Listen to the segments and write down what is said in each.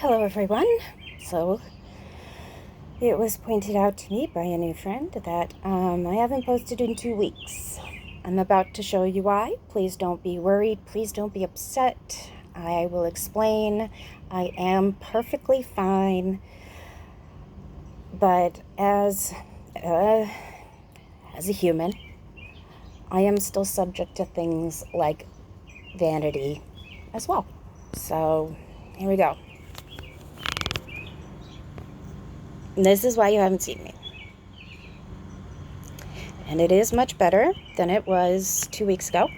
Hello everyone. So it was pointed out to me by a new friend that I haven't posted in 2 weeks. I'm about to show you why. Please don't be worried. Please don't be upset. I will explain. I am perfectly fine, but as a human, I am still subject to things like vanity as well. So here we go. This is why you haven't seen me. And it is much better than it was 2 weeks ago.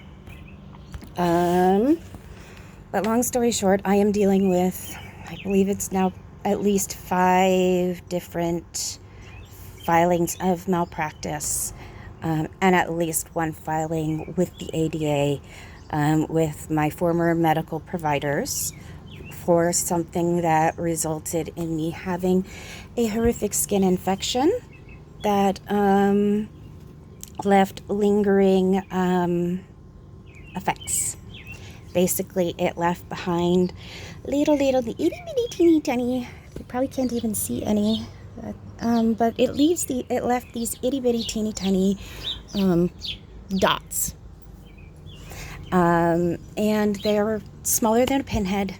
But long story short, I am dealing with, I believe it's now at least 5 different filings of malpractice, and at least 1 filing with the ADA, with my former medical providers for something that resulted in me having a horrific skin infection that left lingering effects. Basically, it left behind little itty bitty teeny tiny. You probably can't even see any, but it left these itty bitty teeny tiny dots, and they're smaller than a pinhead.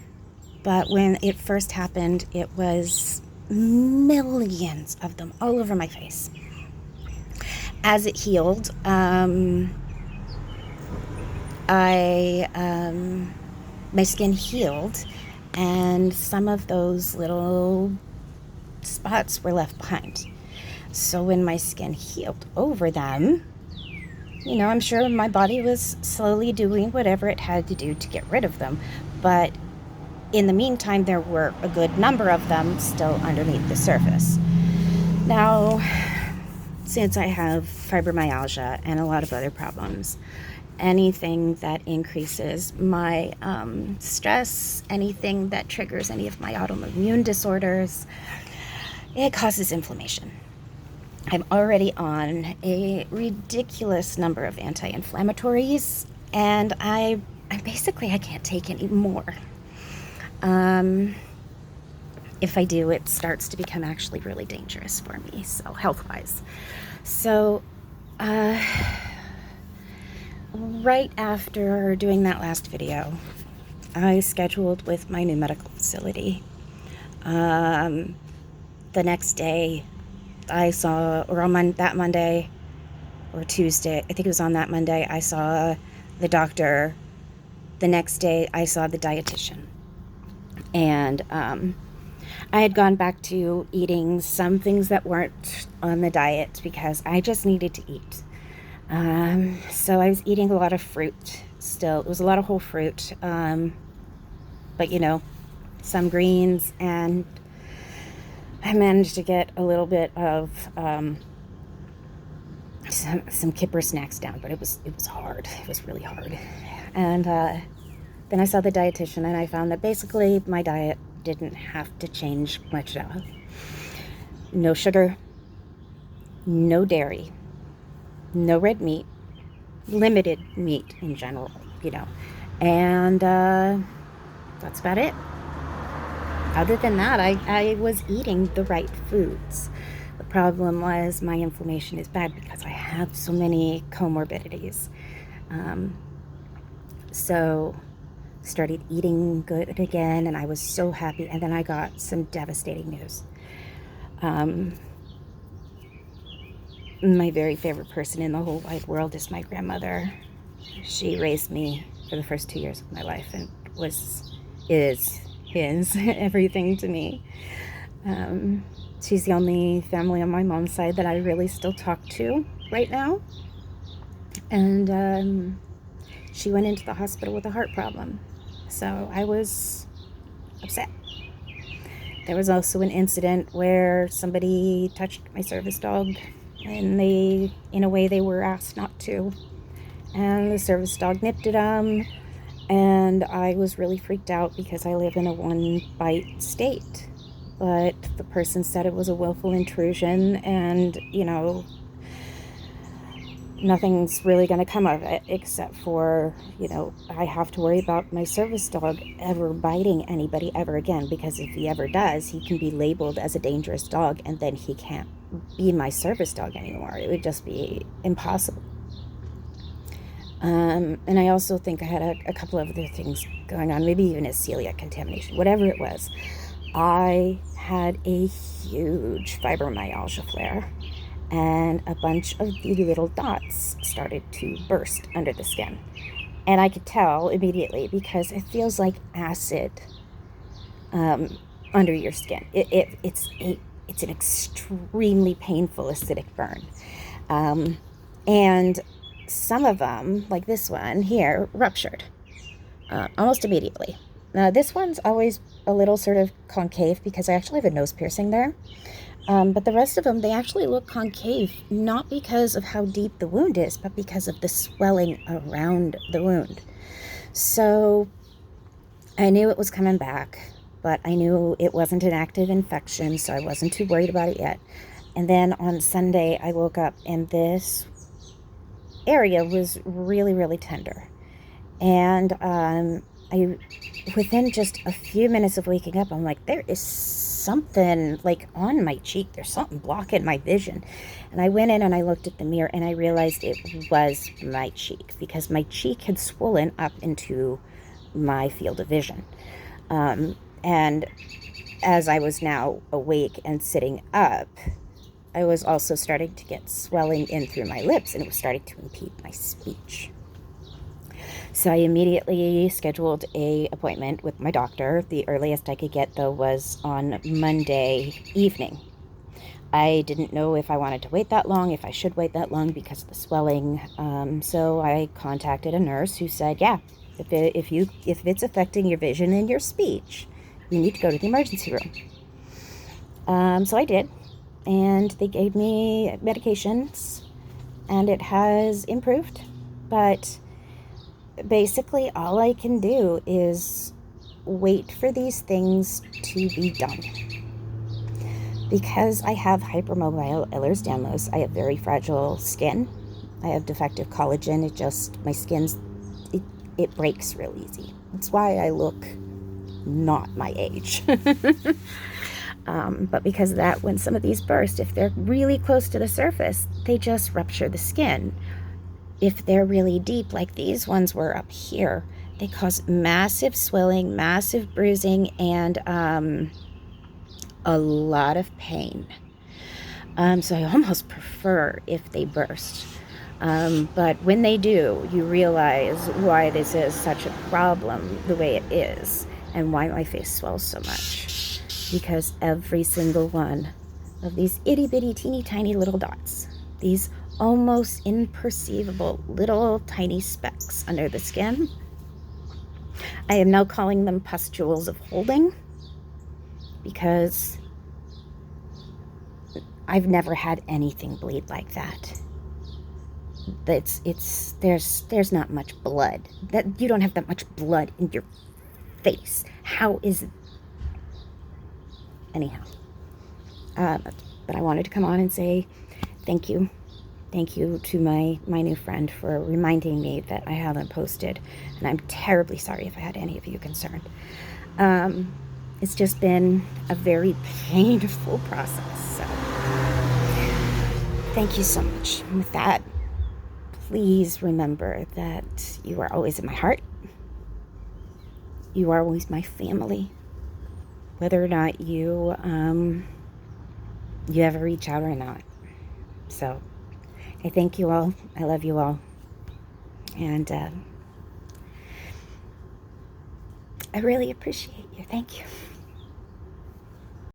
But when it first happened, it was millions of them all over my face. As it healed, my skin healed, and some of those little spots were left behind. So when my skin healed over them, I'm sure my body was slowly doing whatever it had to do to get rid of them. But in the meantime, there were a good number of them still underneath the surface. Now, since I have fibromyalgia and a lot of other problems, anything that increases my stress, anything that triggers any of my autoimmune disorders, it causes inflammation. I'm already on a ridiculous number of anti-inflammatories, and I can't take any more. If I do, it starts to become actually really dangerous for me, so health-wise. So, right after doing that last video, I scheduled with my new medical facility. The next day, I saw, or on that Monday or Tuesday, I think it was on that Monday, I saw the doctor. The next day, I saw the dietitian. And I had gone back to eating some things that weren't on the diet because I just needed to eat. So I was eating a lot of fruit still. It was a lot of whole fruit, but some greens, and I managed to get a little bit of some kipper snacks down, but it was hard. It was really hard. And then I saw the dietitian, and I found that basically my diet didn't have to change much at all. No sugar, no dairy, no red meat, limited meat in general, and that's about it. Other than that, I was eating the right foods. The problem was my inflammation is bad because I have so many comorbidities. So started eating good again, and I was so happy. And then I got some devastating news. My very favorite person in the whole wide world is my grandmother. She raised me for the first 2 years of my life and is everything to me. She's the only family on my mom's side that I really still talk to right now. And she went into the hospital with a heart problem. So I was upset. There was also an incident where somebody touched my service dog, and in a way they were asked not to. And the service dog nipped at them, and I was really freaked out because I live in a 1-bite state. But the person said it was a willful intrusion, and nothing's really going to come of it, except for, I have to worry about my service dog ever biting anybody ever again, because if he ever does, he can be labeled as a dangerous dog, and then he can't be my service dog anymore. It would just be impossible. And I also think I had a couple of other things going on, maybe even a celiac contamination, whatever it was. I had a huge fibromyalgia flare, and a bunch of the little dots started to burst under the skin. And I could tell immediately because it feels like acid under your skin. It's an extremely painful acidic burn. And some of them, like this one here, ruptured almost immediately. Now, this one's always a little sort of concave because I actually have a nose piercing there. But the rest of them, they actually look concave, not because of how deep the wound is, but because of the swelling around the wound. So I knew it was coming back, but I knew it wasn't an active infection, so I wasn't too worried about it yet. And then on Sunday, I woke up and this area was really, really tender. And within just a few minutes of waking up, I'm like, there is something like on my cheek. There's something blocking my vision. And I went in and I looked at the mirror and I realized it was my cheek, because my cheek had swollen up into my field of vision. And as I was now awake and sitting up, I was also starting to get swelling in through my lips, and it was starting to impede my speech. So I immediately scheduled an appointment with my doctor. The earliest I could get, though, was on Monday evening. I didn't know if I wanted to wait that long, if I should wait that long because of the swelling. So I contacted a nurse who said, yeah, if it's affecting your vision and your speech, you need to go to the emergency room. So I did, and they gave me medications, and it has improved. But basically all I can do is wait for these things to be done. Because I have hypermobile Ehlers-Danlos, I have very fragile skin. I have defective collagen. My skin's, it breaks real easy. That's why I look not my age. But because of that, when some of these burst, if they're really close to the surface, they just rupture the skin. If they're really deep, like these ones were up here, they cause massive swelling, massive bruising, and a lot of pain. So I almost prefer if they burst. But when they do, you realize why this is such a problem the way it is, and why my face swells so much. Because every single one of these itty bitty teeny tiny little dots, these almost imperceivable little tiny specks under the skin, I am now calling them pustules of holding, because I've never had anything bleed like that. There's not much blood. That you don't have that much blood in your face. How is it? Anyhow, but I wanted to come on and say thank you. Thank you to my new friend for reminding me that I haven't posted, and I'm terribly sorry if I had any of you concerned. It's just been a very painful process, so thank you so much. And with that, please remember that you are always in my heart. You are always my family, whether or not you ever reach out or not. So I thank you all. I love you all. And I really appreciate you. Thank you.